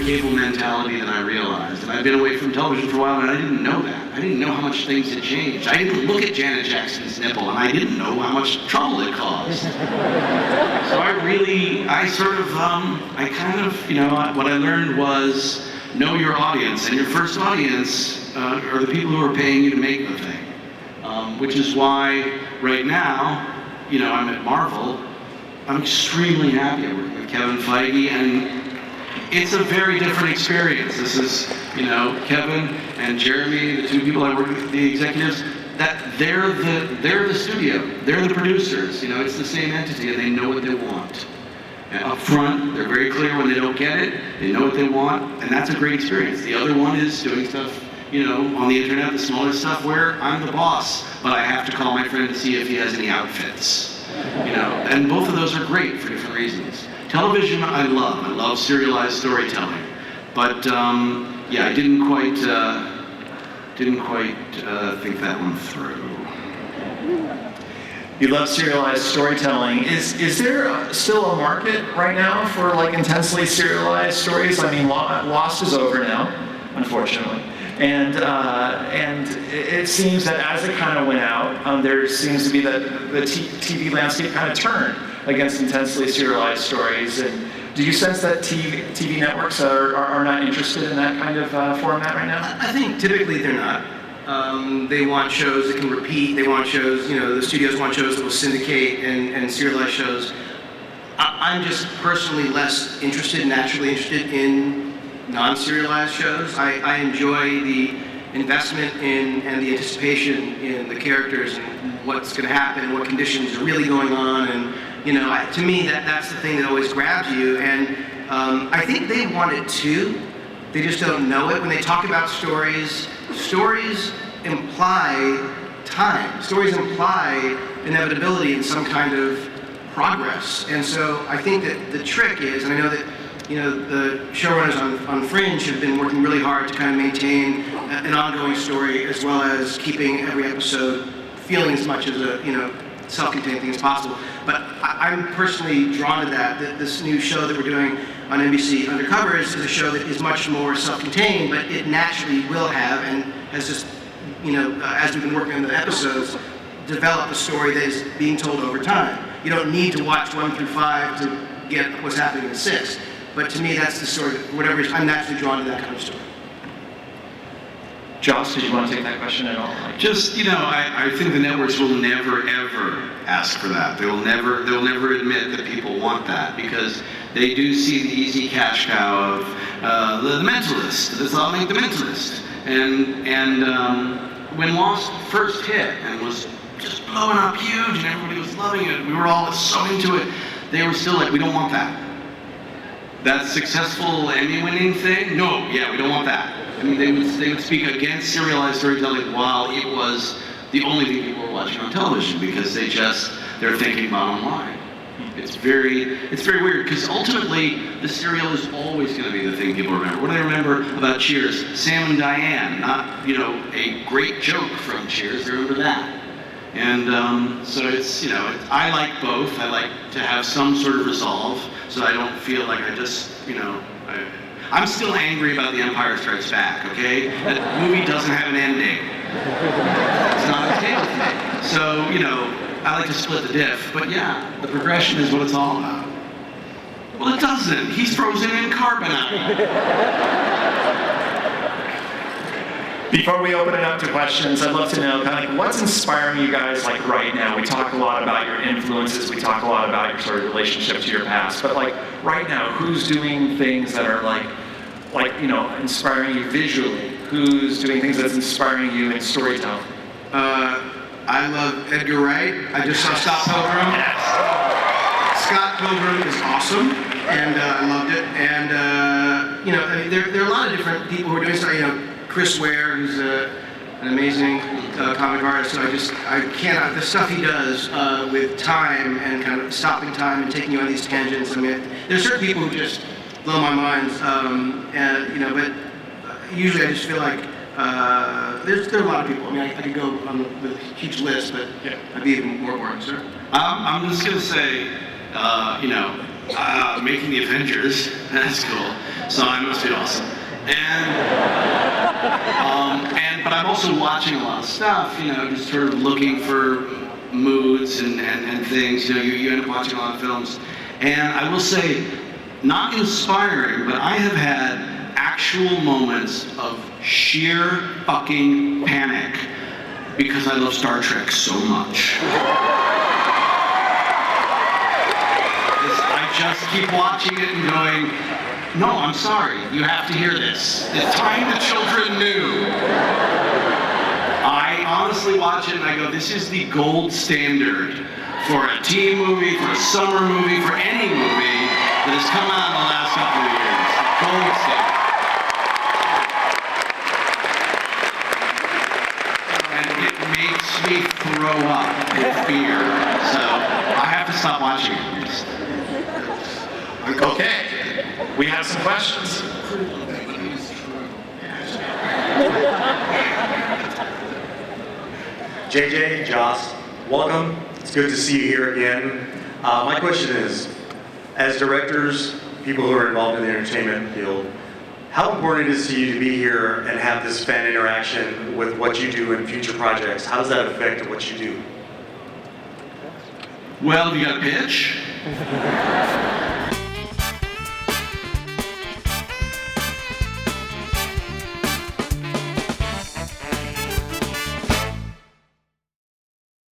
cable mentality than I realized. And I've been away from television for a while, and I didn't know that. I didn't know how much things had changed. I didn't look at Janet Jackson's nipple, and I didn't know how much trouble it caused. So what I learned was know your audience, and your first audience are the people who are paying you to make the thing. Which is why right now, I'm at Marvel. I'm extremely happy. I'm working with Kevin Feige, and it's a very different experience. This is, Kevin and Jeremy, the two people I work with, the executives, that they're the studio, they're the producers. It's the same entity, and they know what they want. And up front, they're very clear when they don't get it. They know what they want, and that's a great experience. The other one is doing stuff, on the internet, the smaller stuff where I'm the boss, but I have to call my friend to see if he has any outfits. And both of those are great for different reasons. Television, I love serialized storytelling, but I didn't quite think that one through. You love serialized storytelling. Is there still a market right now for intensely serialized stories? I mean, Lost is over now, unfortunately. And it seems that as it kind of went out, there seems to be that the TV landscape kind of turned against intensely serialized stories. And do you sense that TV networks are not interested in that kind of format right now? I think typically they're not. They want shows that can repeat. They want shows, the studios want shows that will syndicate and serialized shows. I'm just personally less naturally interested in non-serialized shows. I enjoy the investment in and the anticipation in the characters and what's going to happen, what conditions are really going on, and to me that's the thing that always grabs you. And I think they want it too. They just don't know it. When they talk about stories imply time. Stories imply inevitability and some kind of progress. And so I think that the trick is, and I know that the showrunners on Fringe have been working really hard to kind of maintain an ongoing story as well as keeping every episode feeling as much as a self-contained thing as possible. But I'm personally drawn to that this new show that we're doing on NBC, Undercover, is a show that is much more self-contained, but it naturally will have and has just, as we've been working on the episodes, developed a story that is being told over time. You don't need to watch 1 through 5 to get what's happening in 6. But to me, that's the story, whatever it is, I'm naturally drawn to that kind of story. Joss, did you want to take that question at all? Just, I think the networks will never, ever ask for that. They'll never admit that people want that, because they do see the easy cash cow of the Mentalist. I'll make the Mentalist. And when Lost first hit and was just blowing up huge and everybody was loving it, we were all so into it, they were still like, we don't want that. That successful Emmy-winning thing? No, we don't want that. I mean, they would speak against serialized storytelling while it was the only thing people were watching on television, because they're thinking bottom line. It's very weird, because ultimately the serial is always going to be the thing people remember. What do they remember about Cheers? Sam and Diane, not a great joke from Cheers. They remember that. And so it's I like both. I like to have some sort of resolve, so I don't feel like I just I'm still angry about The Empire Strikes Back, okay? That movie doesn't have an ending. It's not okay with me. So, I like to split the diff, but the progression is what it's all about. Well, it doesn't. He's frozen in carbonite. Before we open it up to questions, I'd love to know what's inspiring you guys right now. We talk a lot about your influences, we talk a lot about your sort of relationship to your past, but right now, who's doing things that are inspiring you visually? Who's doing things that's inspiring you in storytelling? I love Edgar Wright. I just saw Scott Pilgrim. Scott Pilgrim is awesome, and I loved it. And there are a lot of different people who are doing stuff. Chris Ware, who's an amazing comic artist. So I cannot, the stuff he does with time and kind of stopping time and taking you on these tangents. I mean, there's certain people who just blow my mind, but usually I just feel like there are a lot of people. I mean, I could go on with a huge list, but I'd be even more boring, sir. I'm just going to say, Making the Avengers. That's cool. So I must be awesome. But I'm also watching a lot of stuff, just sort of looking for moods and things. You end up watching a lot of films. And I will say, not inspiring, but I have had actual moments of sheer fucking panic because I love Star Trek so much. I just keep watching it and going, no, I'm sorry, you have to hear this. It's time the children knew. I honestly watch it and I go, this is the gold standard for a teen movie, for a summer movie, for any movie that has come out in the last couple of years. Gold standard. And it makes me throw up with fear. So I have to stop watching it. Okay, we have some questions. JJ, Joss, welcome. It's good to see you here again. My question is, as directors, people who are involved in the entertainment field, how important it is to you to be here and have this fan interaction with what you do in future projects? How does that affect what you do? Well, you got a pitch?